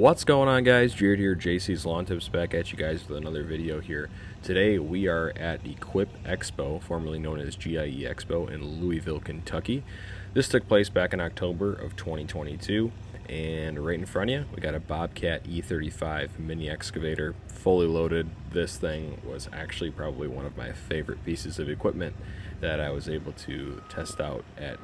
What's going on, guys? Jared here, JC'sLawnTips, back at you guys with another video here. Today we are at Equip Expo, formerly known as GIE Expo, in Louisville, Kentucky. This took place back in October of 2022, and right in front of you we got a Bobcat E35 mini excavator, fully loaded. This thing was actually probably one of my favorite pieces of equipment that I was able to test out at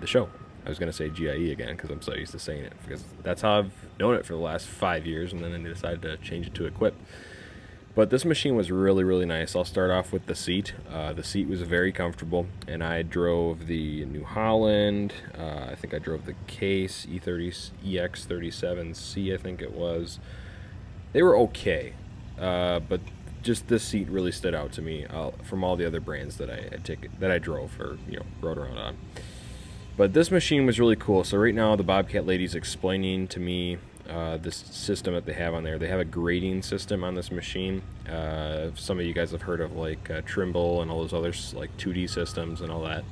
the show. I was going to say GIE again because I'm so used to saying it, because that's how I've known it for the last 5 years, and then I decided to change it to Equip. But this machine was really, really nice. I'll start off with the seat. The seat was very comfortable, and I drove the New Holland. I think I drove the Case EX37C, I think it was. They were okay, but just this seat really stood out to me from all the other brands that I drove or rode around on. But this machine was really cool. So right now the Bobcat lady's explaining to me this system that they have on there. They have a grading system on this machine. Some of you guys have heard of like Trimble and all those others, like 2D systems and all that.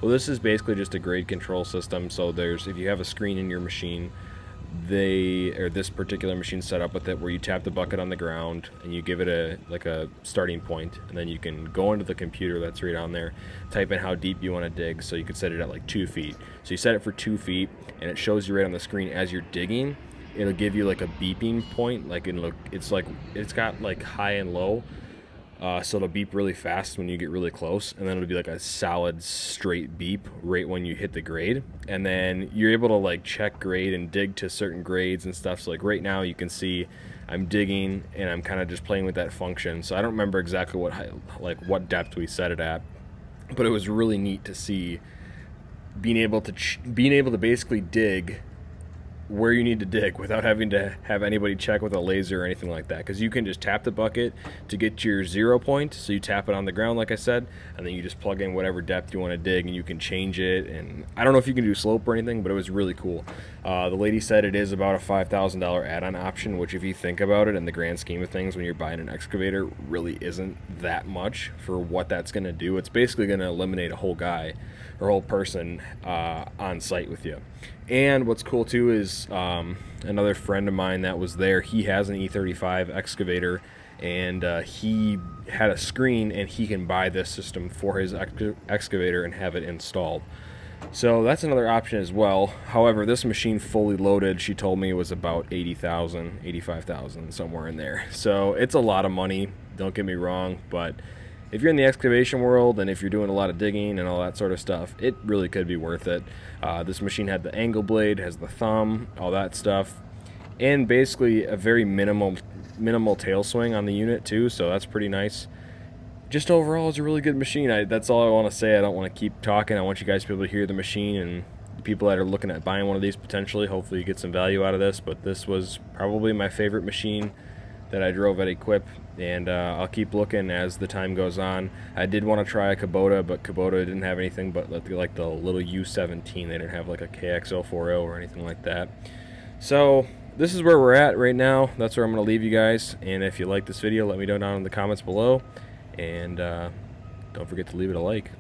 Well, this is basically just a grade control system. So if you have a screen in your machine, this particular machine set up with it where you tap the bucket on the ground and you give it a starting point, and then you can go into the computer that's right on there, type in how deep you want to dig. So you could set it at like 2 feet. So you set it for 2 feet, and it shows you right on the screen as you're digging. It'll give you like a beeping point, it's got like high and low. So it'll beep really fast when you get really close, and then it'll be like a solid straight beep right when you hit the grade. And then you're able to like check grade and dig to certain grades and stuff. So like right now you can see I'm digging and I'm kind of just playing with that function. So I don't remember exactly what depth we set it at, but it was really neat to see being able to basically dig where you need to dig without having to have anybody check with a laser or anything like that, because you can just tap the bucket to get your 0 point. So you tap it on the ground like I said, and then you just plug in whatever depth you want to dig, and you can change it. And I don't know if you can do slope or anything, but it was really cool. The lady said it is about a $5,000 add-on option, which if you think about it in the grand scheme of things, when you're buying an excavator, really isn't that much for what that's going to do. It's basically going to eliminate a whole guy or whole person on site with you. And what's cool too is another friend of mine that was there, he has an E35 excavator, and he had a screen, and he can buy this system for his excavator and have it installed. So that's another option as well. However, this machine fully loaded, she told me, was about $80,000, $85,000, somewhere in there. So it's a lot of money, don't get me wrong, but if you're in the excavation world and if you're doing a lot of digging and all that sort of stuff, it really could be worth it. This machine had the angle blade, has the thumb, all that stuff, and basically a very minimal tail swing on the unit too, so that's pretty nice. Just overall, it's a really good machine. That's all I want to say. I don't want to keep talking. I want you guys to be able to hear the machine, and the people that are looking at buying one of these potentially, hopefully you get some value out of this. But this was probably my favorite machine that I drove at Equip, and I'll keep looking as the time goes on. I did want to try a Kubota, but Kubota didn't have anything but like the little U17. They didn't have like a KX040 or anything like that. So this is where we're at right now. That's where I'm going to leave you guys, and if you like this video, let me know down in the comments below, and don't forget to leave it a like.